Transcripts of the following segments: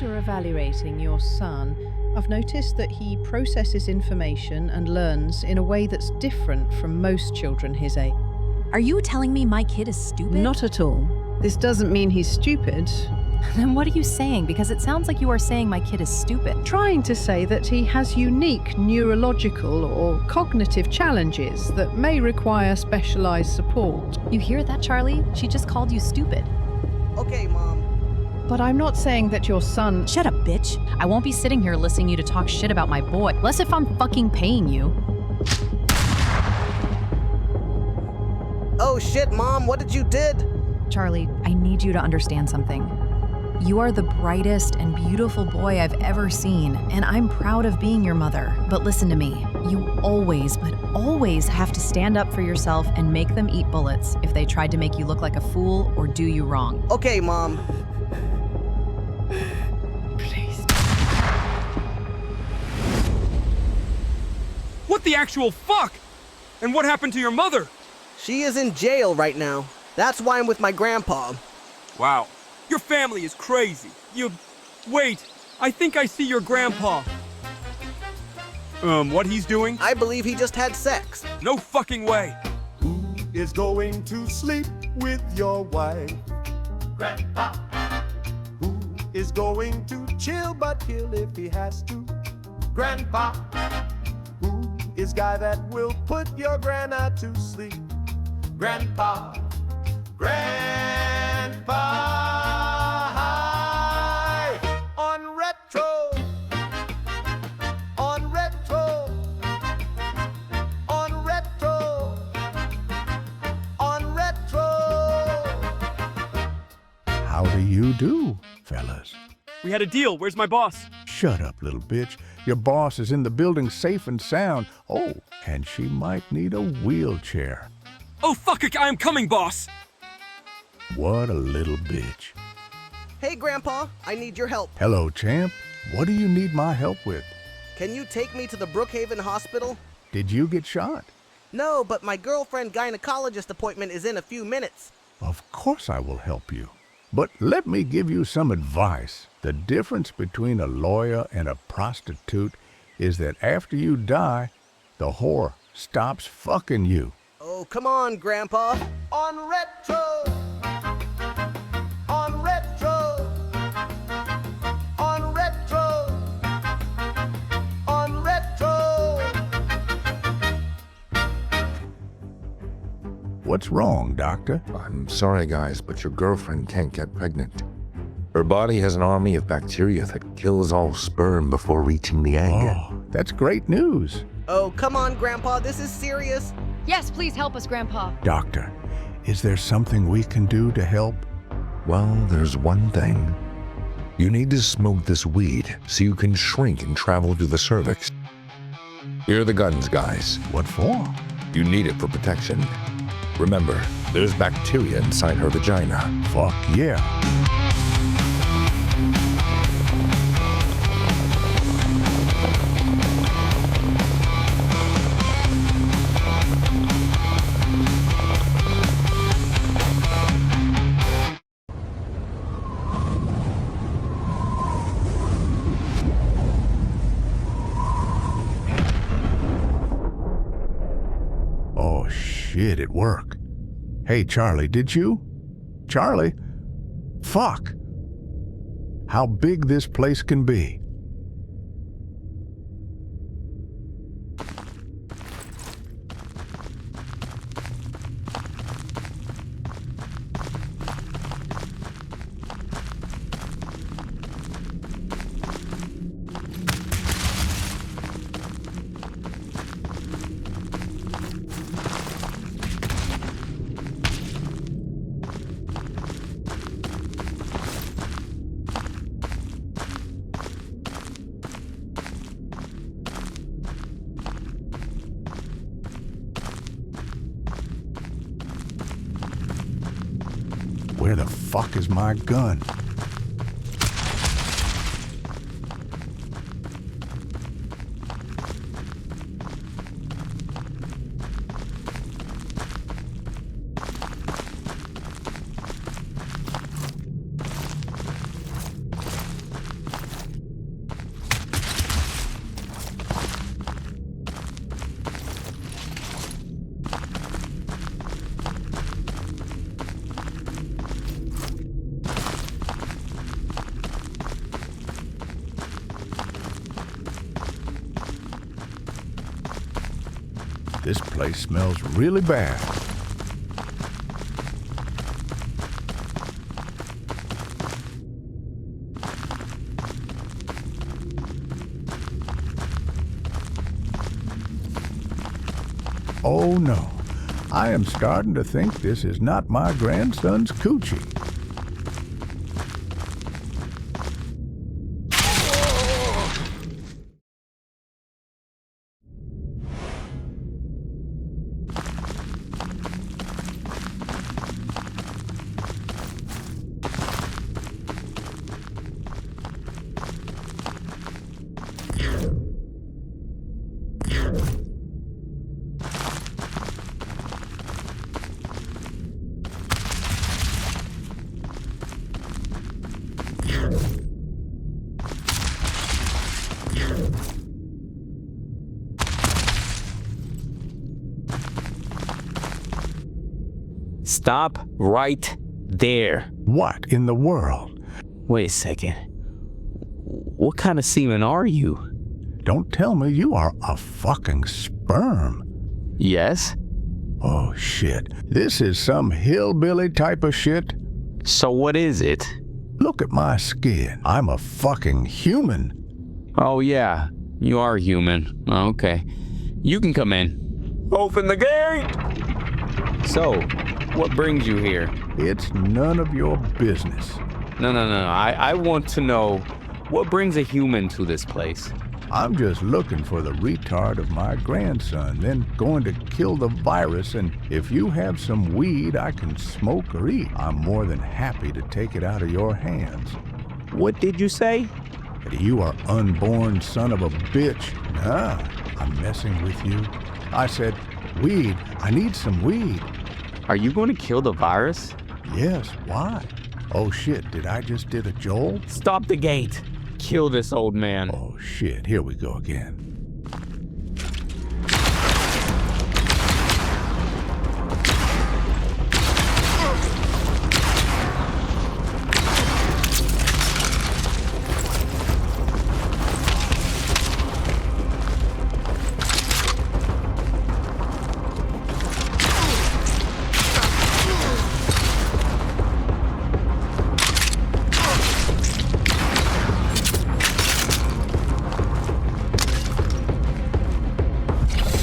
After evaluating your son, I've noticed that he processes information and learns in a way that's different from most children his age. Are you telling me my kid is stupid? Not at all. This doesn't mean he's stupid. Then what are you saying? Because it sounds like you are saying my kid is stupid. Trying to say that he has unique neurological or cognitive challenges that may require specialized support. You hear that, Charlie? She just called you stupid. Okay, Mom. But I'm not saying that your son... Shut up, bitch. I won't be sitting here listening to you to talk shit about my boy, unless if I'm fucking paying you. Oh shit, Mom, what did you did? Charlie, I need you to understand something. You are the brightest and beautiful boy I've ever seen, and I'm proud of being your mother. But listen to me, you always, but always have to stand up for yourself and make them eat bullets if they tried to make you look like a fool or do you wrong. Okay, Mom. Please. What the actual fuck? And what happened to your mother? She is in jail right now. That's why I'm with my grandpa. Wow. Your family is crazy. Wait. I think I see your grandpa. What he's doing? I believe he just had sex. No fucking way. Who is going to sleep with your wife? Grandpa. Who is going to chill but kill if he has to? Grandpa. Who is guy that will put your grandma to sleep? Grandpa. Grandpa. On retro. On retro. On retro. On retro. How do you do, fellas? We had a deal. Where's my boss? Shut up, little bitch. Your boss is in the building safe and sound. Oh, and she might need a wheelchair. Oh, fuck it. I am coming, boss. What a little bitch. Hey, Grandpa, I need your help. Hello, champ. What do you need my help with? Can you take me to the Brookhaven Hospital? Did you get shot? No, but my girlfriend gynecologist appointment is in a few minutes. Of course I will help you. But let me give you some advice. The difference between a lawyer and a prostitute is that after you die, the whore stops fucking you. Oh, come on, Grandpa. On retro. On retro. On retro. On retro. What's wrong, doctor? I'm sorry, guys, but your girlfriend can't get pregnant. Her body has an army of bacteria that kills all sperm before reaching the egg. Oh, that's great news. Oh, come on, Grandpa, this is serious. Yes, please help us, Grandpa. Doctor, is there something we can do to help? Well, there's one thing. You need to smoke this weed so you can shrink and travel to the cervix. Here are the guns, guys. What for? You need it for protection. Remember, there's bacteria inside her vagina. Fuck yeah. Oh shit, it worked. Hey, Charlie, did you? Charlie? Fuck. How big this place can be. Where the fuck is my gun? This place smells really bad. Oh no, I am starting to think this is not my grandson's coochie. Stop right there. What in the world? Wait a second. What kind of semen are you? Don't tell me you are a fucking sperm. Yes? Oh shit. This is some hillbilly type of shit? So what is it? Look at my skin. I'm a fucking human. Oh yeah, you are human. Okay. You can come in. Open the gate! So, what brings you here? It's none of your business. No. I want to know what brings a human to this place. I'm just looking for the retard of my grandson, then going to kill the virus, and if you have some weed I can smoke or eat, I'm more than happy to take it out of your hands. What did you say? That you are unborn son of a bitch. Nah, I'm messing with you. I said, weed. I need some weed. Are you going to kill the virus? Yes, why? Oh shit, did I just did a Joel? Stop the gate. Kill this old man. Oh shit, here we go again.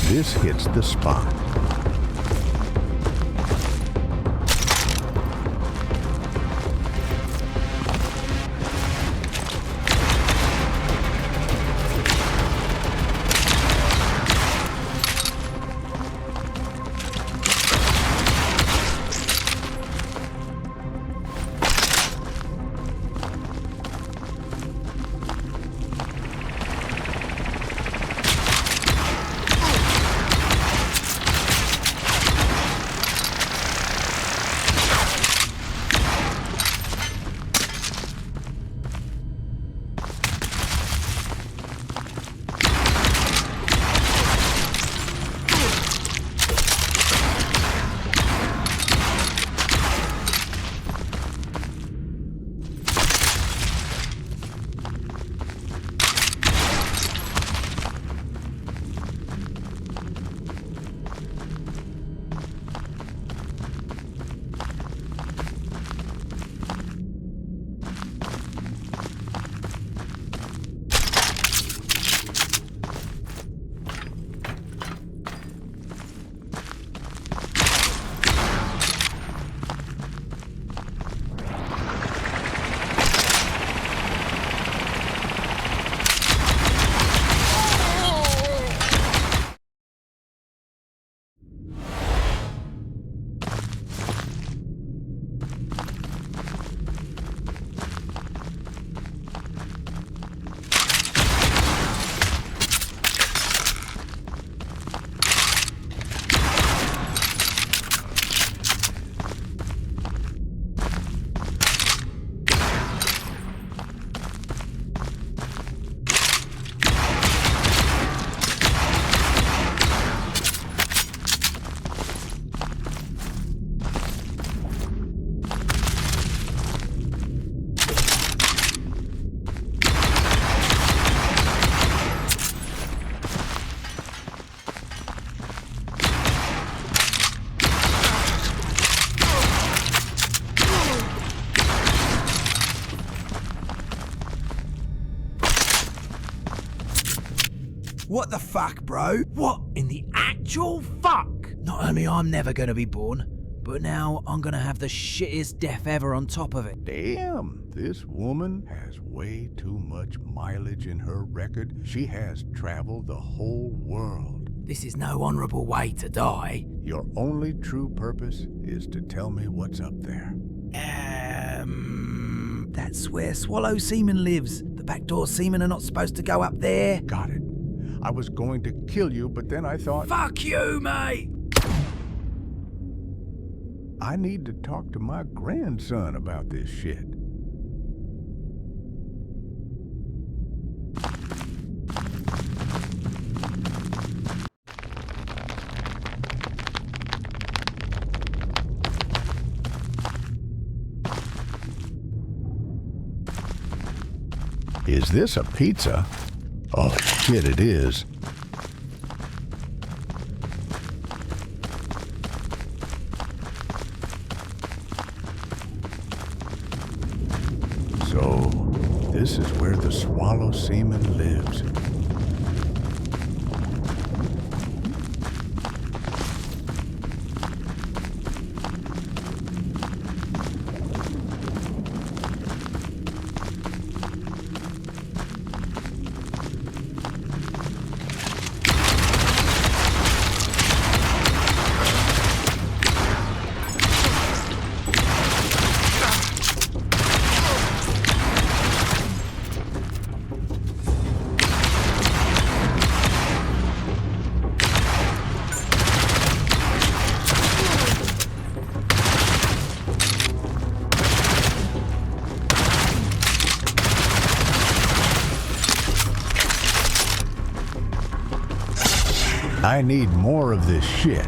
This hits the spot. What the fuck, bro? What in the actual fuck? Not only I'm never gonna be born, but now I'm gonna have the shittiest death ever on top of it. Damn, this woman has way too much mileage in her record. She has traveled the whole world. This is no honorable way to die. Your only true purpose is to tell me what's up there. That's where Swallow Seaman lives. The backdoor seamen are not supposed to go up there. Got it. I was going to kill you, but then I thought... Fuck you, mate! I need to talk to my grandson about this shit. Is this a pizza? Oh shit, it is. So, this is where the Swallow Seaman lives. I need more of this shit.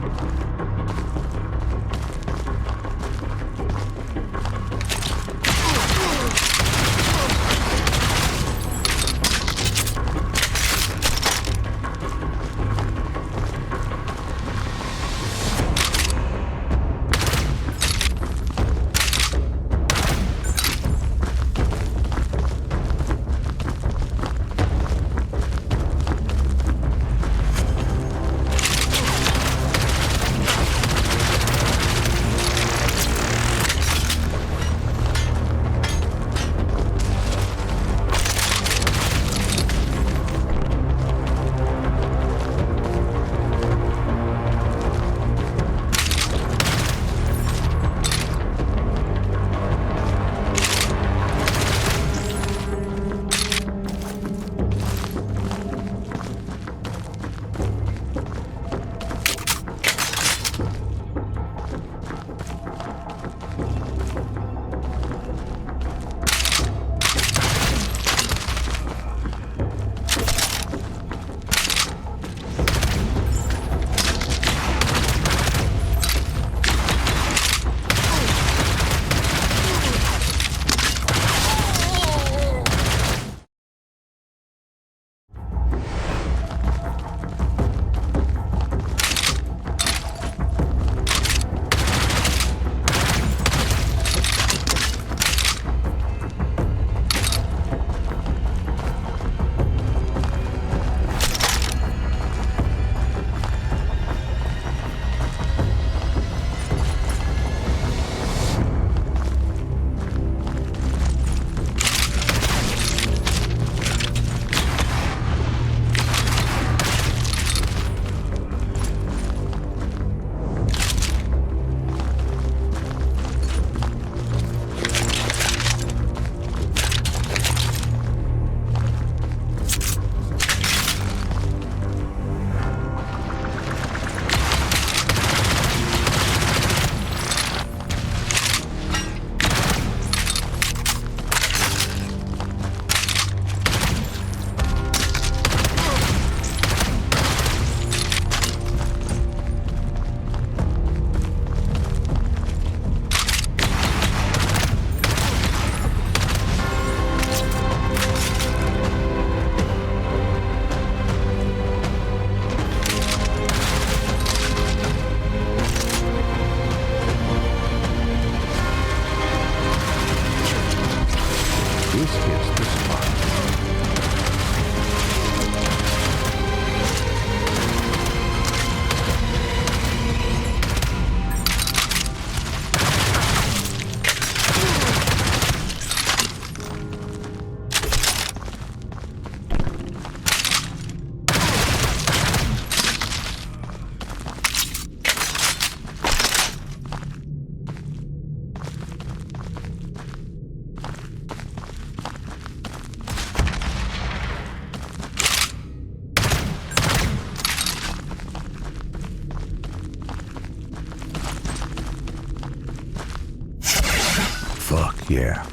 Fuck yeah.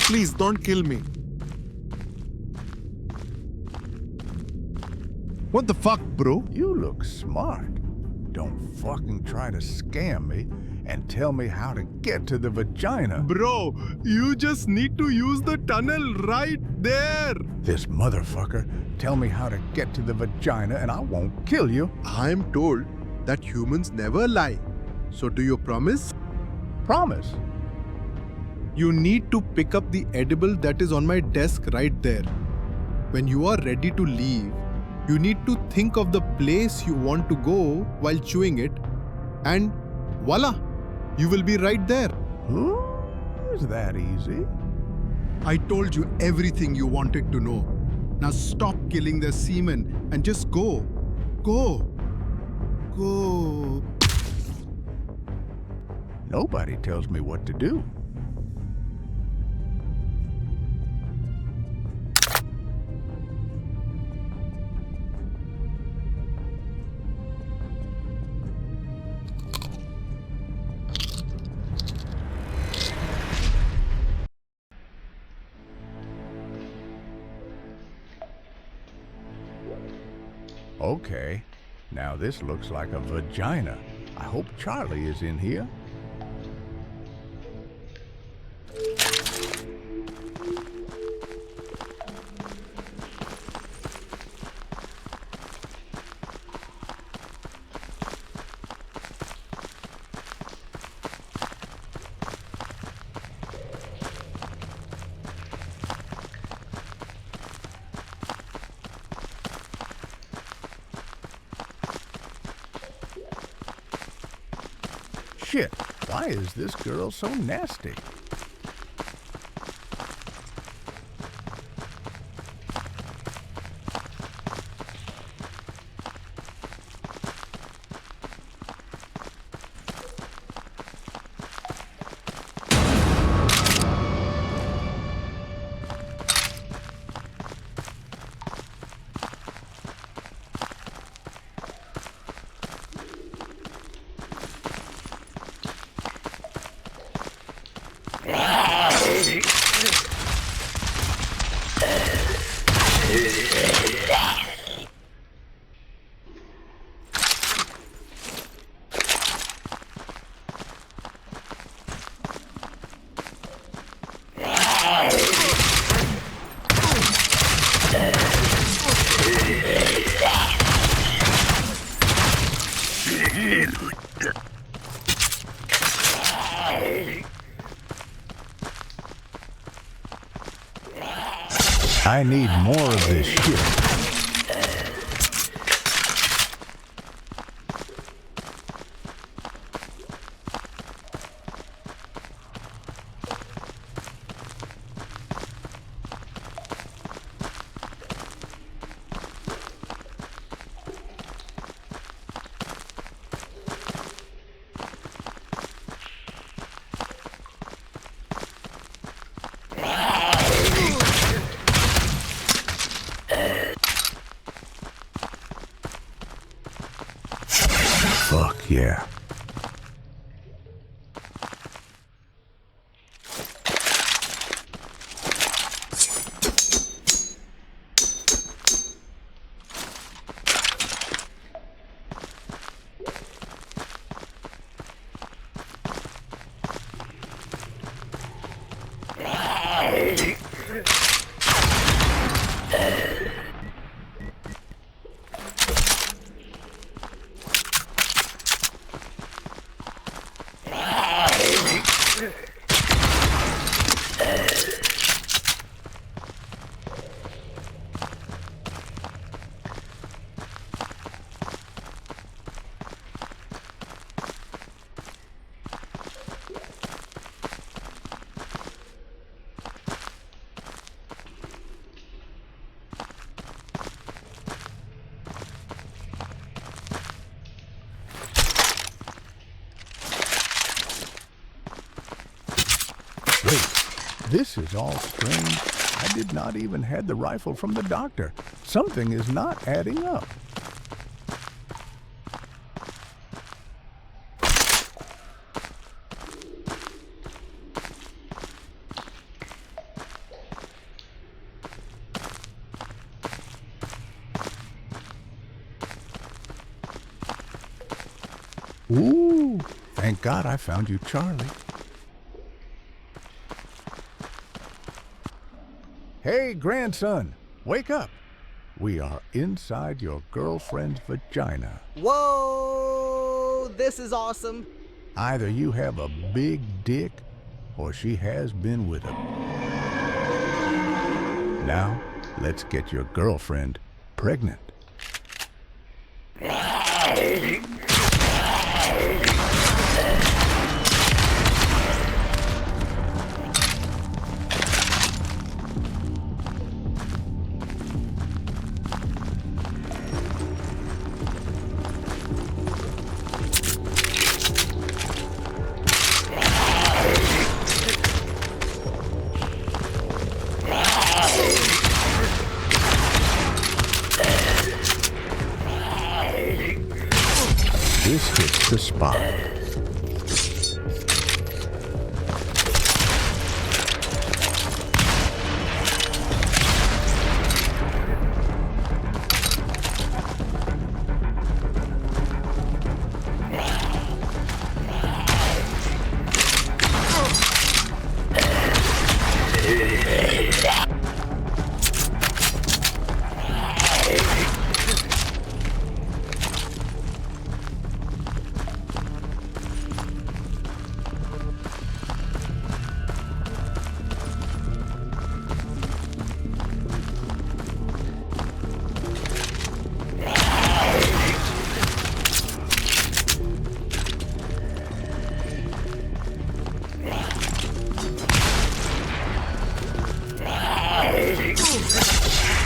Please don't kill me. What the fuck, bro? You look smart. Don't fucking try to scam me and tell me how to get to the vagina. Bro, you just need to use the tunnel right there. This motherfucker tell me how to get to the vagina and I won't kill you. I'm told that humans never lie. So do you promise? Promise. You need to pick up the edible that is on my desk right there. When you are ready to leave, you need to think of the place you want to go while chewing it, and voila, you will be right there. Is that easy? I told you everything you wanted to know. Now stop killing the semen and just go. Go. Go. Nobody tells me what to do. Okay, now this looks like a vagina. I hope Charlie is in here. Shit, why is this girl so nasty? I need more of this shit. Fuck yeah. Wait, this is all strange. I did not even have the rifle from the doctor. Something is not adding up. Ooh, thank God I found you, Charlie. Hey, grandson, wake up. We are inside your girlfriend's vagina. Whoa, this is awesome. Either you have a big dick, or she has been with him. Now, let's get your girlfriend pregnant. This hits the spot.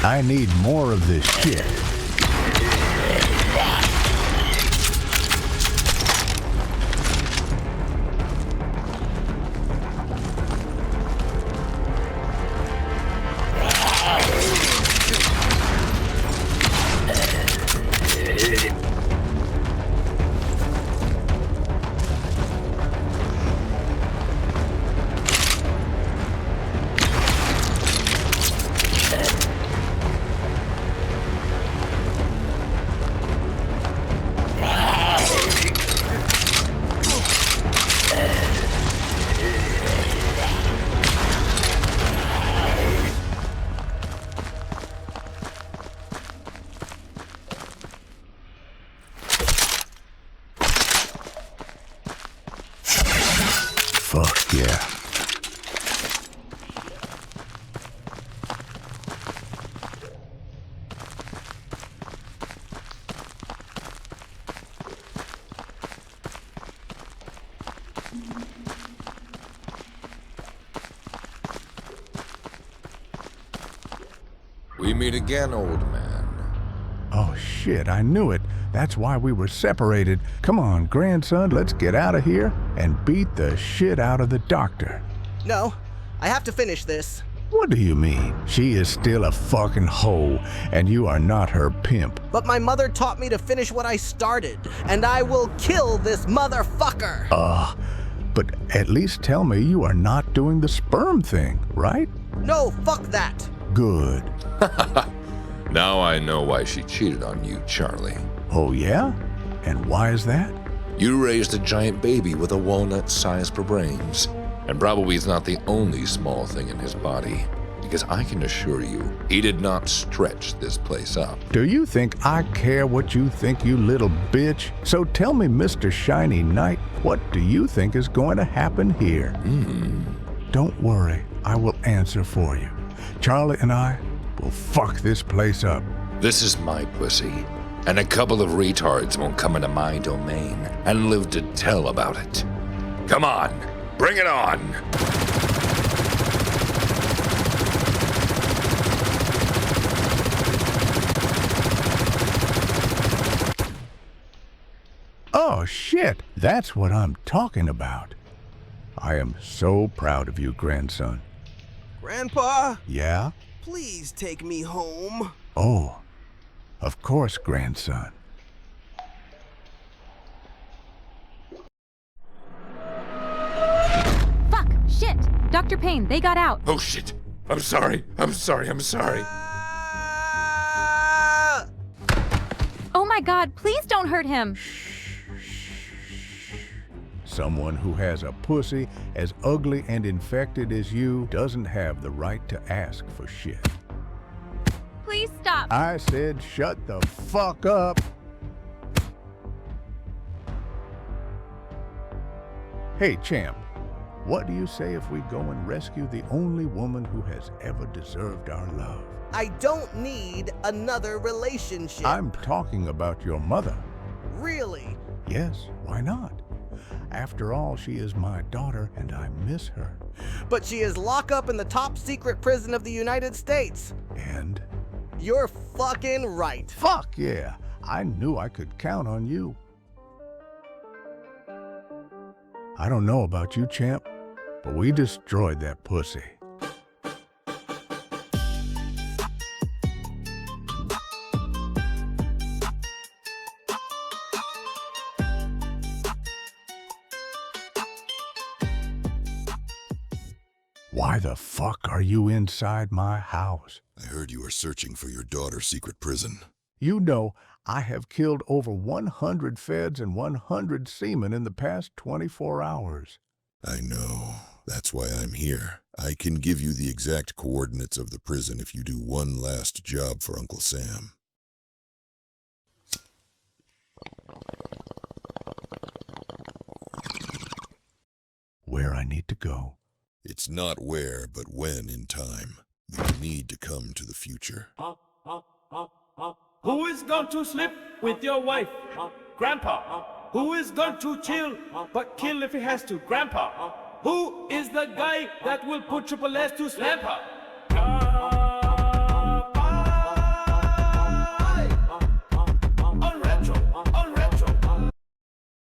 I need more of this shit. Fuck yeah. We meet again, old man. Oh shit, I knew it. That's why we were separated. Come on, grandson, let's get out of here and beat the shit out of the doctor. No, I have to finish this. What do you mean? She is still a fucking hoe, and you are not her pimp. But my mother taught me to finish what I started, and I will kill this motherfucker. But at least tell me you are not doing the sperm thing, right? No, fuck that. Good. Now I know why she cheated on you, Charlie. Oh yeah? And why is that? You raised a giant baby with a walnut size for brains. And probably is not the only small thing in his body. because I can assure you, he did not stretch this place up. Do you think I care what you think, you little bitch? So tell me, Mr. Shiny Knight, what do you think is going to happen here? Don't worry, I will answer for you. Charlie and I will fuck this place up. This is my pussy, and a couple of retards won't come into my domain and live to tell about it. Come on, bring it on! Oh shit, that's what I'm talking about. I am so proud of you, grandson. Grandpa, Yeah? please take me home. Oh, of course, grandson. Fuck! Shit! Dr. Payne, they got out. Oh shit! I'm sorry. I'm sorry. Oh my god, please don't hurt him. Someone who has a pussy as ugly and infected as you doesn't have the right to ask for shit. Please stop. I said shut the fuck up. Hey, champ, what do you say if we go and rescue the only woman who has ever deserved our love? I don't need another relationship. I'm talking about your mother. Really? Yes, why not? After all, she is my daughter and I miss her. But she is locked up in the top secret prison of the United States. And? You're fucking right. Fuck yeah, I knew I could count on you. I don't know about you, champ, but we destroyed that pussy. Why the fuck are you inside my house? I heard you were searching for your daughter's secret prison. You know, I have killed over 100 feds and 100 seamen in the past 24 hours. I know. That's why I'm here. I can give you the exact coordinates of the prison if you do one last job for Uncle Sam. Where I need to go. It's not where, but when in time. You need to come to the future. Who is going to sleep with your wife? Grandpa. Who is going to chill, but kill if he has to? Grandpa. Who is the guy that will put Triple S to Slampa?